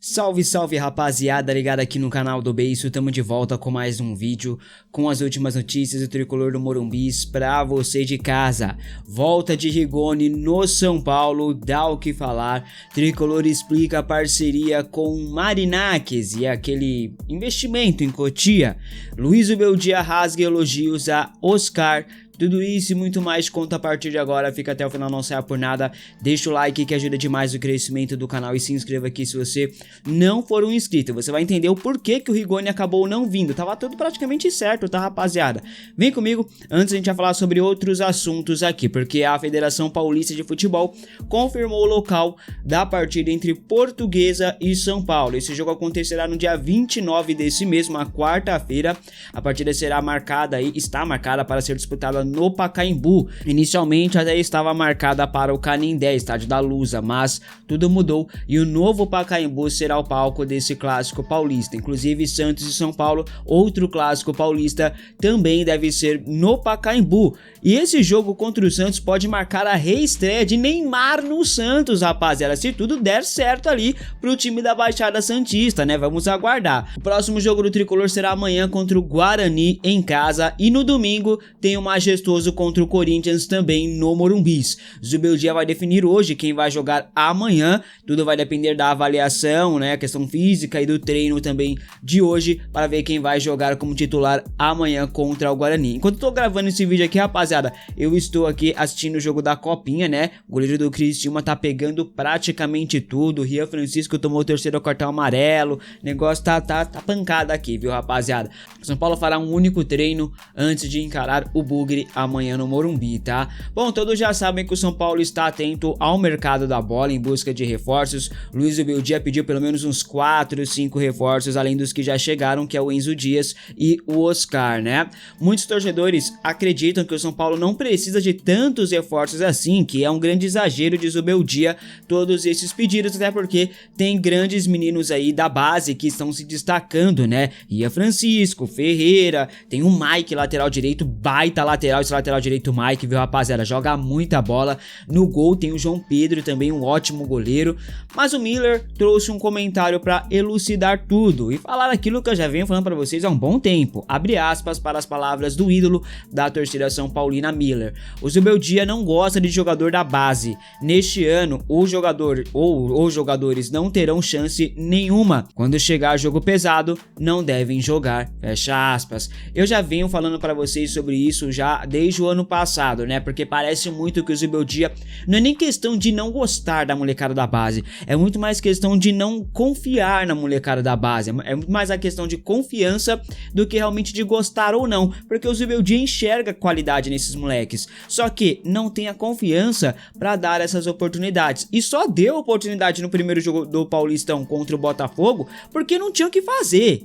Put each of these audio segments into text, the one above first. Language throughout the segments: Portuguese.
Salve, salve rapaziada, ligado aqui no canal do Beiço, tamo de volta com mais um vídeo com as últimas notícias do tricolor do Morumbis pra você de casa. Volta de Rigoni no São Paulo, dá o que falar, tricolor explica a parceria com Marinacques e aquele investimento em Cotia. Luiz Ubeldia rasga elogios a Oscar. Tudo isso e muito mais conta a partir de agora, fica até o final, não saia por nada, deixa o like que ajuda demais o crescimento do canal e se inscreva aqui se você não for um inscrito, você vai entender o porquê que o Rigoni acabou não vindo, tava tudo praticamente certo, tá rapaziada? Vem comigo, antes a gente vai falar sobre outros assuntos aqui, porque a Federação Paulista de Futebol confirmou o local da partida entre Portuguesa e São Paulo. Esse jogo acontecerá no dia 29 desse mês, uma quarta-feira, a partida será marcada aí, está marcada para ser disputada no Pacaembu. Inicialmente até estava marcada para o Canindé, estádio da Lusa, mas tudo mudou e o novo Pacaembu será o palco desse clássico paulista. Inclusive Santos e São Paulo, outro clássico paulista, também deve ser no Pacaembu. E esse jogo contra o Santos pode marcar a reestreia de Neymar no Santos, rapaziada, se tudo der certo ali pro time da Baixada Santista, né? Vamos aguardar. O próximo jogo do tricolor será amanhã contra o Guarani em casa e no domingo tem o majestoso contra o Corinthians também no Morumbis. Zubeldia vai definir hoje quem vai jogar amanhã, tudo vai depender da avaliação, né, a questão física e do treino também de hoje, para ver quem vai jogar como titular amanhã contra o Guarani. Enquanto eu tô gravando esse vídeo aqui, rapaziada, eu estou aqui assistindo o jogo da Copinha, né, o goleiro do Criciúma tá pegando praticamente tudo, o Rian Francisco tomou o terceiro cartão amarelo, o negócio tá pancada aqui, viu, rapaziada? O São Paulo fará um único treino antes de encarar o Bugre amanhã no Morumbi, tá? Bom, todos já sabem que o São Paulo está atento ao mercado da bola em busca de reforços. Luiz Ubeldia pediu pelo menos uns 4, 5 reforços, além dos que já chegaram, que é o Enzo Dias e o Oscar, né? Muitos torcedores acreditam que o São Paulo não precisa de tantos reforços assim, que é um grande exagero de Ubeldia todos esses pedidos, até porque tem grandes meninos aí da base que estão se destacando, né? Rian Francisco, Ferreira, tem o Mike, lateral direito, baita lateral, esse lateral direito Mike, viu, rapaziada, joga muita bola. No gol tem o João Pedro, também um ótimo goleiro, mas o Miller trouxe um comentário para elucidar tudo e falar aquilo que eu já venho falando para vocês há um bom tempo, abre aspas para as palavras do ídolo da torcida São Paulina, Miller. O Zubeldia não gosta de jogador da base, neste ano o jogador ou os jogadores não terão chance nenhuma, quando chegar jogo pesado não devem jogar, fecha aspas. Eu já venho falando para vocês sobre isso já desde o ano passado, né? Porque parece muito que o Zubeldia não é nem questão de não gostar da molecada da base, é muito mais questão de não confiar na molecada da base, é muito mais a questão de confiança do que realmente de gostar ou não, porque o Zubeldia enxerga qualidade nesses moleques, só que não tem a confiança para dar essas oportunidades, e só deu oportunidade no primeiro jogo do Paulistão contra o Botafogo porque não tinha o que fazer.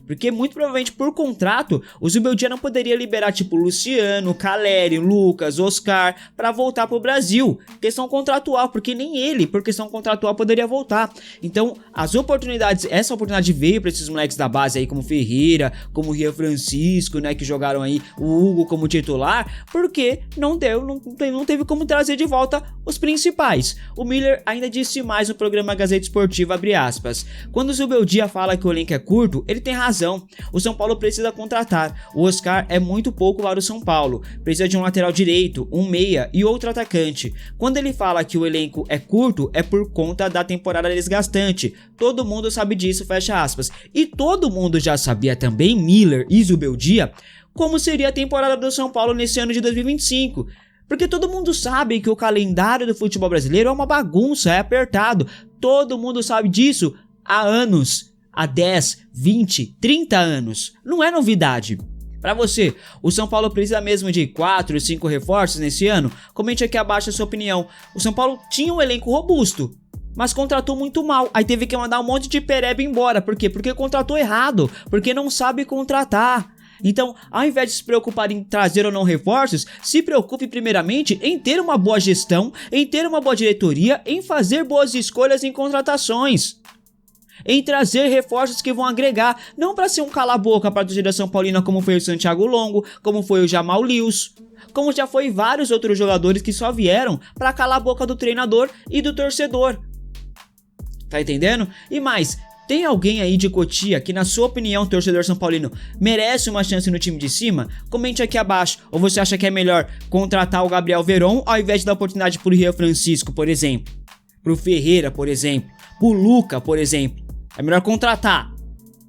Porque muito provavelmente por contrato o Zubeldia não poderia liberar tipo Luciano, Caleri, Lucas, Oscar para voltar pro Brasil. Questão contratual, porque nem ele por questão contratual poderia voltar. Então as oportunidades, essa oportunidade veio para esses moleques da base aí como Ferreira, como Rian Francisco, né, que jogaram aí o Hugo como titular, porque não teve como trazer de volta os principais. O Miller ainda disse mais no programa Gazeta Esportiva, abre aspas, quando o Zubeldia fala que o elenco é curto, ele tem razão. O São Paulo precisa contratar. O Oscar é muito pouco para o São Paulo. Precisa de um lateral direito, um meia e outro atacante. Quando ele fala que o elenco é curto, é por conta da temporada desgastante. Todo mundo sabe disso, fecha aspas. E todo mundo já sabia também, Miller e Zubeldia, como seria a temporada do São Paulo nesse ano de 2025. Porque todo mundo sabe que o calendário do futebol brasileiro é uma bagunça, é apertado. Todo mundo sabe disso há anos. Há 10, 20, 30 anos. Não é novidade. Para você, o São Paulo precisa mesmo de 4, 5 reforços nesse ano? Comente aqui abaixo a sua opinião. O São Paulo tinha um elenco robusto, mas contratou muito mal. Aí teve que mandar um monte de pereba embora. Por quê? Porque contratou errado. Porque não sabe contratar. Então, ao invés de se preocupar em trazer ou não reforços, se preocupe primeiramente em ter uma boa gestão, em ter uma boa diretoria, em fazer boas escolhas em contratações. Em trazer reforços que vão agregar, não para ser um cala-boca para a torcida São Paulina como foi o Santiago Longo, como foi o Jamal Lewis, como já foi vários outros jogadores que só vieram para calar a boca do treinador e do torcedor. Tá entendendo? E mais, Tem alguém aí de Cotia que, na sua opinião, torcedor São Paulino, merece uma chance no time de cima? Comente aqui abaixo. Ou você acha que é melhor contratar o Gabriel Veron ao invés de dar oportunidade pro Rian Francisco, por exemplo? Pro Ferreira, por exemplo? Pro Luca, por exemplo? É melhor contratar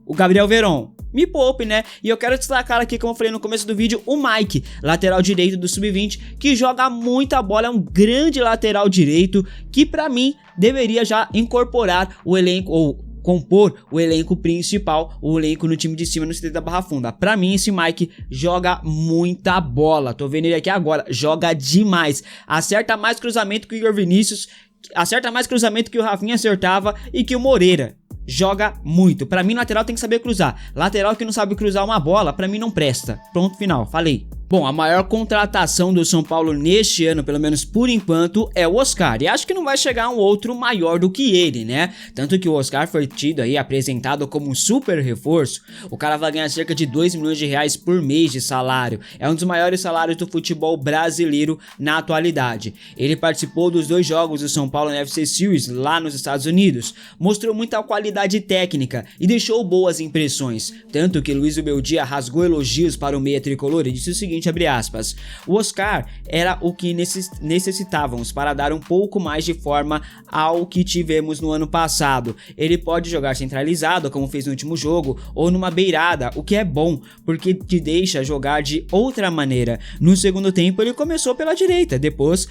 o Gabriel Veron. Me poupe, né? E eu quero destacar aqui, como eu falei no começo do vídeo, o Mike, lateral direito do Sub-20, que joga muita bola, é um grande lateral direito, que pra mim deveria já incorporar o elenco, ou compor o elenco principal, o elenco no time de cima no CT da Barra Funda. Pra mim, esse Mike joga muita bola, tô vendo ele aqui agora, joga demais, acerta mais cruzamento que o Igor Vinícius, acerta mais cruzamento que o Rafinha acertava e que o Moreira. Joga muito. Pra mim, lateral tem que saber cruzar. Lateral que não sabe cruzar uma bola, pra mim não presta. Pronto, final. Falei. Bom, a maior contratação do São Paulo neste ano, pelo menos por enquanto, é o Oscar. E acho que não vai chegar um outro maior do que ele, né? Tanto que o Oscar foi tido aí, apresentado como um super reforço. O cara vai ganhar cerca de 2 milhões de reais por mês de salário. É um dos maiores salários do futebol brasileiro na atualidade. Ele participou dos 2 jogos do São Paulo na FC Series lá nos Estados Unidos. Mostrou muita qualidade técnica e deixou boas impressões. Tanto que Luiz Beldia rasgou elogios para o meia tricolor e disse o seguinte, abre aspas, o Oscar era o que necessitávamos para dar um pouco mais de forma ao que tivemos no ano passado. Ele pode jogar centralizado, como fez no último jogo, ou numa beirada, o que é bom, porque te deixa jogar de outra maneira. No segundo tempo ele começou pela direita, depois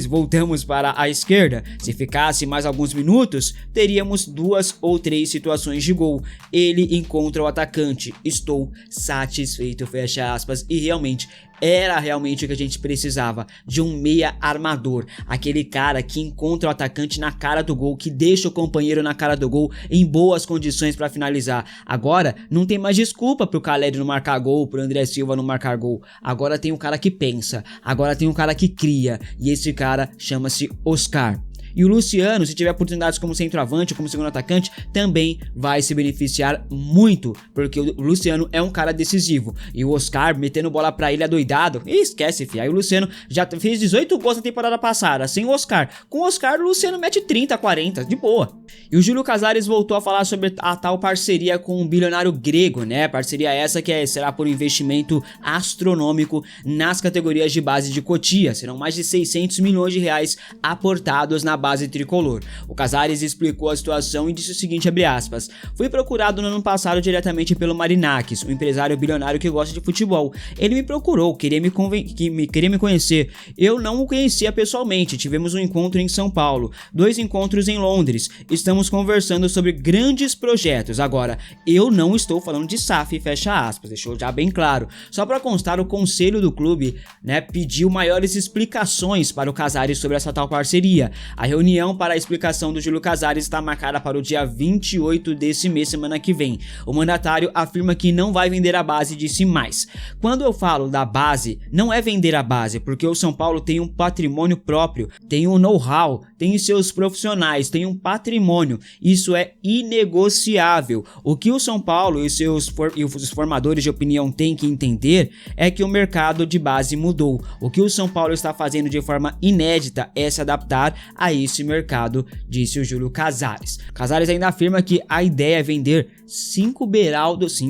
voltamos para a esquerda. Se ficasse mais alguns minutos, teríamos 2 ou 3 situações de gol. Ele encontra o atacante, estou satisfeito, fecha aspas, e realmente era realmente o que a gente precisava, de um meia armador, aquele cara que encontra o atacante na cara do gol, que deixa o companheiro na cara do gol em boas condições para finalizar. Agora não tem mais desculpa pro Caleri não marcar gol, pro André Silva não marcar gol. Agora tem um cara que pensa, agora tem um cara que cria, e esse cara chama-se Oscar. E o Luciano, se tiver oportunidades como centroavante ou como segundo atacante, também vai se beneficiar muito, porque o Luciano é um cara decisivo. E o Oscar metendo bola pra ele adoidado, esquece, fi. Aí o Luciano já fez 18 gols na temporada passada, sem o Oscar. Com o Oscar, o Luciano mete 30, 40, de boa. E o Júlio Casares voltou a falar sobre a tal parceria com o bilionário grego, né? Parceria essa que será por um investimento astronômico nas categorias de base de Cotia. Serão mais de 600 milhões de reais aportados na base tricolor. O Casares explicou a situação e disse o seguinte, abre aspas, fui procurado no ano passado diretamente pelo Marinakis, um empresário bilionário que gosta de futebol. Ele me procurou, queria me conhecer. Eu não o conhecia pessoalmente, tivemos um encontro em São Paulo, 2 encontros em Londres, estamos conversando sobre grandes projetos. Agora, eu não estou falando de SAF, fecha aspas, deixou já bem claro. Só para constar, o conselho do clube, né, pediu maiores explicações para o Casares sobre essa tal parceria. A reunião para a explicação do Júlio Casares está marcada para o dia 28 desse mês, semana que vem. O mandatário afirma que não vai vender a base e disse mais. Quando eu falo da base, não é vender a base, porque o São Paulo tem um patrimônio próprio, tem um know-how, tem seus profissionais, tem um patrimônio. Isso é inegociável. O que o São Paulo e os formadores de opinião têm que entender é que o mercado de base mudou. O que o São Paulo está fazendo de forma inédita é se adaptar a esse mercado, disse o Júlio Casares. Casares ainda afirma que a ideia é vender 5 beraldos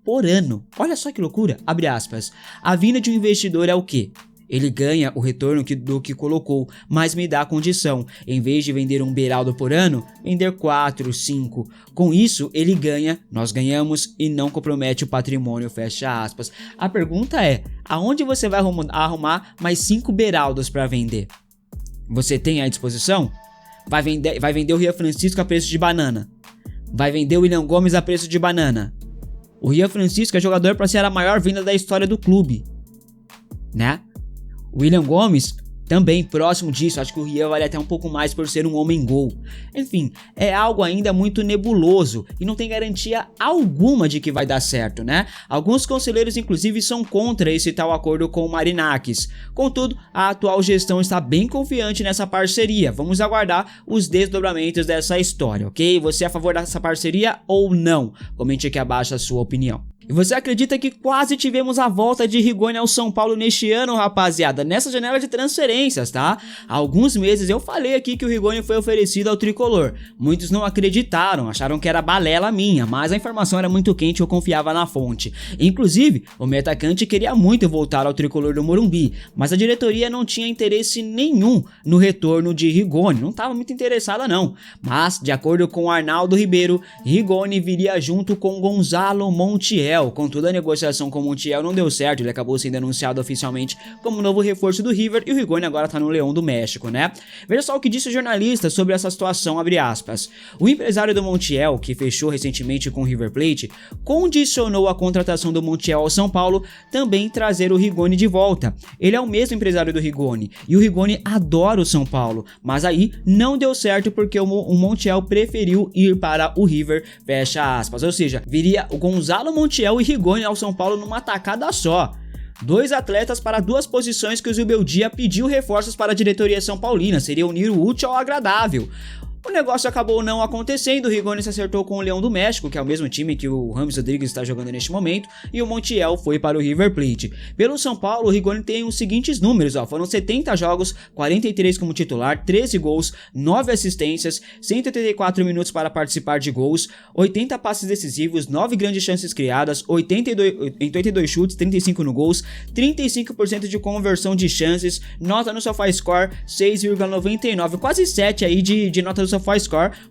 por ano. Olha só que loucura, abre aspas. A vinda de um investidor é o quê? Ele ganha o retorno do que colocou, mas me dá a condição, em vez de vender um beraldo por ano, vender 4, 5. Com isso, ele ganha, nós ganhamos e não compromete o patrimônio, fecha aspas. A pergunta é, aonde você vai arrumar mais 5 beraldos para vender? Você tem à disposição? Vai vender o Rian Francisco a preço de banana. Vai vender o William Gomes a preço de banana. O Rian Francisco é jogador para ser a maior venda da história do clube, né? O William Gomes também próximo disso, acho que o Rian vale até um pouco mais por ser um homem-gol. Enfim, é algo ainda muito nebuloso e não tem garantia alguma de que vai dar certo, né? Alguns conselheiros inclusive são contra esse tal acordo com o Marinakis. Contudo, a atual gestão está bem confiante nessa parceria. Vamos aguardar os desdobramentos dessa história, ok? Você é a favor dessa parceria ou não? Comente aqui abaixo a sua opinião. E você acredita que quase tivemos a volta de Rigoni ao São Paulo neste ano, rapaziada? Nessa janela de transferências, tá? Há alguns meses eu falei aqui que o Rigoni foi oferecido ao tricolor. Muitos não acreditaram, acharam que era balela minha, mas a informação era muito quente e eu confiava na fonte. Inclusive, o meio atacante queria muito voltar ao tricolor do Morumbi, mas a diretoria não tinha interesse nenhum no retorno de Rigoni, não estava muito interessada não. Mas, de acordo com Arnaldo Ribeiro, Rigoni viria junto com Gonzalo Montiel. Contudo, a negociação com o Montiel não deu certo, ele acabou sendo anunciado oficialmente como novo reforço do River e o Rigoni agora tá no Leão do México, né? Veja só o que disse o jornalista sobre essa situação, abre aspas. O empresário do Montiel, que fechou recentemente com o River Plate, condicionou a contratação do Montiel ao São Paulo também trazer o Rigoni de volta. Ele é o mesmo empresário do Rigoni e o Rigoni adora o São Paulo, mas aí não deu certo porque o Montiel preferiu ir para o River, fecha aspas. Ou seja, viria o Gonzalo Montiel e Rigoni ao São Paulo numa tacada só. Dois atletas para duas posições que o Zubeldia pediu reforços para a diretoria são paulina, seria unir o útil ao agradável. O negócio acabou não acontecendo, o Rigoni se acertou com o Leão do México, que é o mesmo time que o James Rodrigues está jogando neste momento, e o Montiel foi para o River Plate. Pelo São Paulo, o Rigoni tem os seguintes números, foram 70 jogos, 43 como titular, 13 gols, 9 assistências, 184 minutos para participar de gols, 80 passes decisivos, 9 grandes chances criadas, 82 chutes, 35 no gols, 35% de conversão de chances, nota no SofaScore 6,99, quase 7 aí de nota do SofaScore.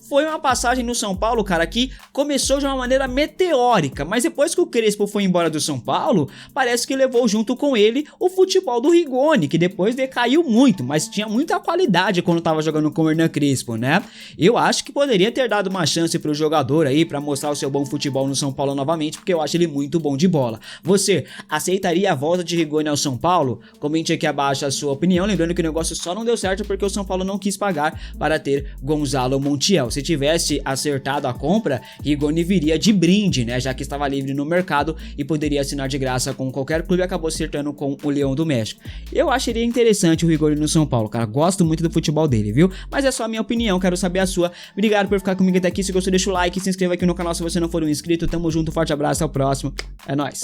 Foi uma passagem no São Paulo, cara, que começou de uma maneira meteórica, mas depois que o Crespo foi embora do São Paulo, parece que levou junto com ele o futebol do Rigoni, que depois decaiu muito, mas tinha muita qualidade quando tava jogando com o Hernan Crespo, né? Eu acho que poderia ter dado uma chance pro jogador aí, pra mostrar o seu bom futebol no São Paulo novamente, porque eu acho ele muito bom de bola. Você aceitaria a volta de Rigoni ao São Paulo? Comente aqui abaixo a sua opinião, lembrando que o negócio só não deu certo porque o São Paulo não quis pagar para ter Gonzalo Montiel. Se tivesse acertado a compra, Rigoni viria de brinde, né, já que estava livre no mercado e poderia assinar de graça com qualquer clube e acabou acertando com o Leão do México. Eu acharia interessante o Rigoni no São Paulo, cara, gosto muito do futebol dele, viu? Mas é só a minha opinião, quero saber a sua. Obrigado por ficar comigo até aqui, se gostou deixa o like, se inscreva aqui no canal se você não for um inscrito, tamo junto, forte abraço, até o próximo, é nóis!